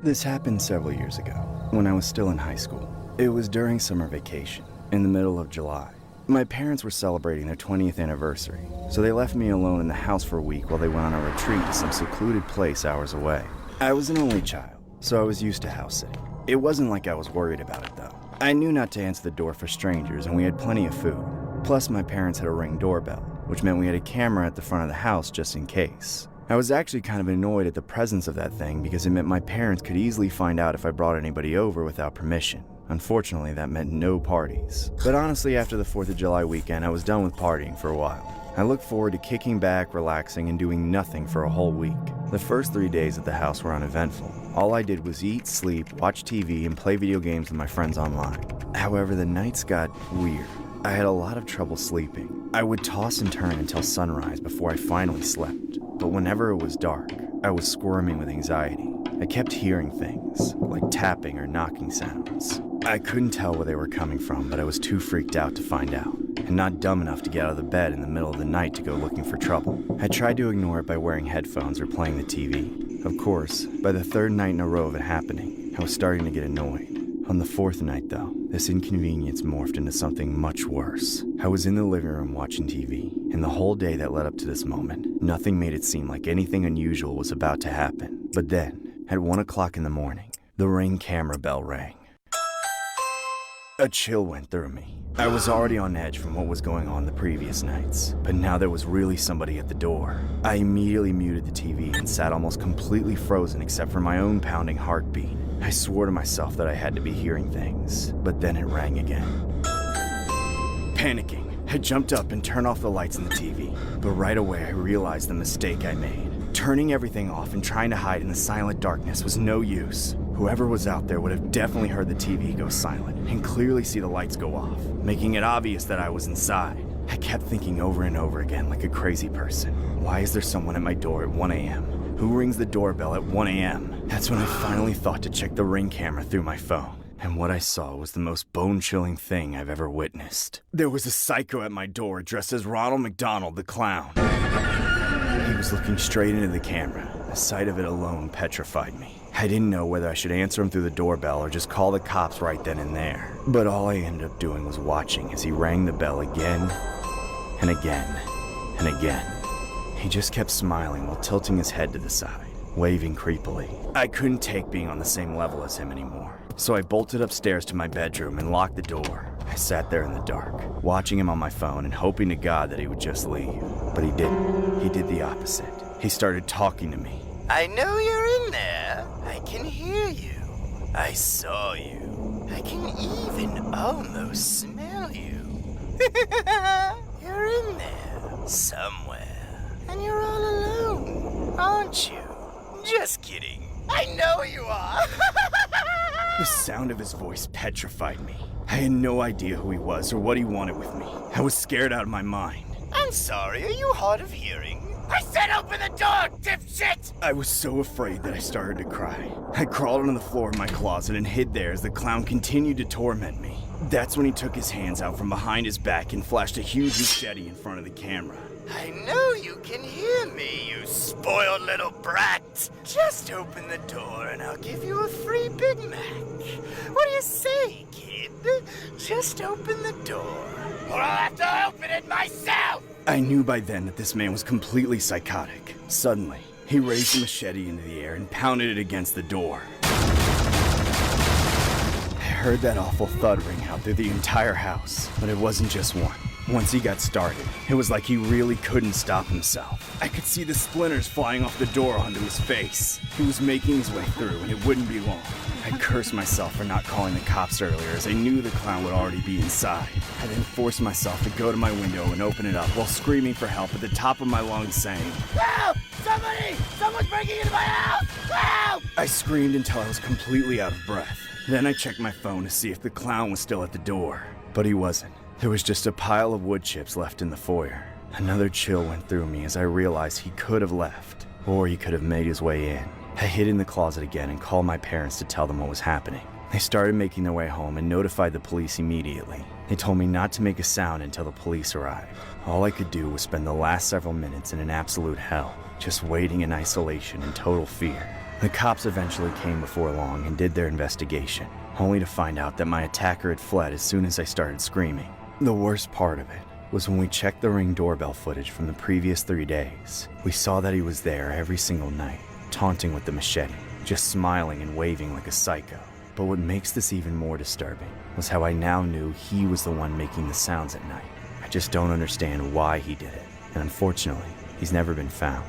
This happened several years ago, when I was still in high school. It was during summer vacation, in the middle of July. My parents were celebrating their 20th anniversary, so they left me alone in the house for a week while they went on a retreat to some secluded place hours away. I was an only child, so I was used to house sitting. It wasn't like I was worried about it, though. I knew not to answer the door for strangers, and we had plenty of food. Plus, my parents had a Ring doorbell, which meant we had a camera at the front of the house just in case. I was actually kind of annoyed at the presence of that thing because it meant my parents could easily find out if I brought anybody over without permission. Unfortunately, that meant no parties. But honestly, after the 4th of July weekend, I was done with partying for a while. I looked forward to kicking back, relaxing, and doing nothing for a whole week. The first 3 days at the house were uneventful. All I did was eat, sleep, watch TV, and play video games with my friends online. However, the nights got weird. I had a lot of trouble sleeping. I would toss and turn until sunrise before I finally slept. But whenever it was dark, I was squirming with anxiety. I kept hearing things, like tapping or knocking sounds. I couldn't tell where they were coming from, but I was too freaked out to find out, and not dumb enough to get out of the bed in the middle of the night to go looking for trouble. I tried to ignore it by wearing headphones or playing the TV. Of course, by the third night in a row of it happening, I was starting to get annoyed. On the fourth night, though, this inconvenience morphed into something much worse. I was in the living room watching TV, and the whole day that led up to this moment, nothing made it seem like anything unusual was about to happen. But then, at 1 o'clock in the morning, the Ring camera bell rang. A chill went through me. I was already on edge from what was going on the previous nights, but now there was really somebody at the door. I immediately muted the TV and sat almost completely frozen except for my own pounding heartbeat. I swore to myself that I had to be hearing things, but then it rang again. Panicking, I jumped up and turned off the lights in the TV, but right away I realized the mistake I made. Turning everything off and trying to hide in the silent darkness was no use. Whoever was out there would have definitely heard the TV go silent and clearly see the lights go off, making it obvious that I was inside. I kept thinking over and over again like a crazy person. Why is there someone at my door at 1 a.m.? Who rings the doorbell at 1 a.m.? That's when I finally thought to check the Ring camera through my phone. And what I saw was the most bone-chilling thing I've ever witnessed. There was a psycho at my door dressed as Ronald McDonald the Clown. He was looking straight into the camera. The sight of it alone petrified me. I didn't know whether I should answer him through the doorbell or just call the cops right then and there. But all I ended up doing was watching as he rang the bell again and again and again. He just kept smiling while tilting his head to the side, waving creepily. I couldn't take being on the same level as him anymore, so I bolted upstairs to my bedroom and locked the door. I sat there in the dark, watching him on my phone and hoping to God that he would just leave. But he didn't. He did the opposite. He started talking to me. I know you're in there. I can hear you. I saw you. I can even almost smell you. You're in there somewhere. And you're all alone, aren't you? Just kidding. I know you are. The sound of his voice petrified me. I had no idea who he was or what he wanted with me. I was scared out of my mind. I'm sorry, are you hard of hearing? I said open the door, dipshit! I was so afraid that I started to cry. I crawled onto the floor of my closet and hid there as the clown continued to torment me. That's when he took his hands out from behind his back and flashed a huge machete in front of the camera. I know you can hear me, you spoiled little brat. Just open the door and I'll give you a free Big Mac. What do you say, kid? Just open the door, or I'll have to open it myself! I knew by then that this man was completely psychotic. Suddenly, he raised the machete into the air and pounded it against the door. I heard that awful thud ring out through the entire house, but it wasn't just one. Once he got started, it was like he really couldn't stop himself. I could see the splinters flying off the door onto his face. He was making his way through, and it wouldn't be long. I cursed myself for not calling the cops earlier, as I knew the clown would already be inside. I then forced myself to go to my window and open it up while screaming for help at the top of my lungs, saying, Help! Somebody! Someone's breaking into my house! Help! I screamed until I was completely out of breath. Then I checked my phone to see if the clown was still at the door, but he wasn't. There was just a pile of wood chips left in the foyer. Another chill went through me as I realized he could have left, or he could have made his way in. I hid in the closet again and called my parents to tell them what was happening. They started making their way home and notified the police immediately. They told me not to make a sound until the police arrived. All I could do was spend the last several minutes in an absolute hell, just waiting in isolation and total fear. The cops eventually came before long and did their investigation, only to find out that my attacker had fled as soon as I started screaming. The worst part of it was when we checked the Ring doorbell footage from the previous 3 days. We saw that he was there every single night, taunting with the machete, just smiling and waving like a psycho. But what makes this even more disturbing was how I now knew he was the one making the sounds at night. I just don't understand why he did it, and unfortunately, he's never been found.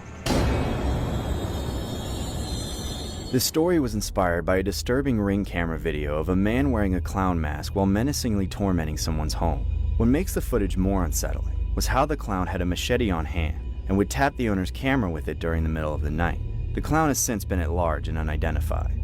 This story was inspired by a disturbing Ring camera video of a man wearing a clown mask while menacingly tormenting someone's home. What makes the footage more unsettling was how the clown had a machete on hand and would tap the owner's camera with it during the middle of the night. The clown has since been at large and unidentified.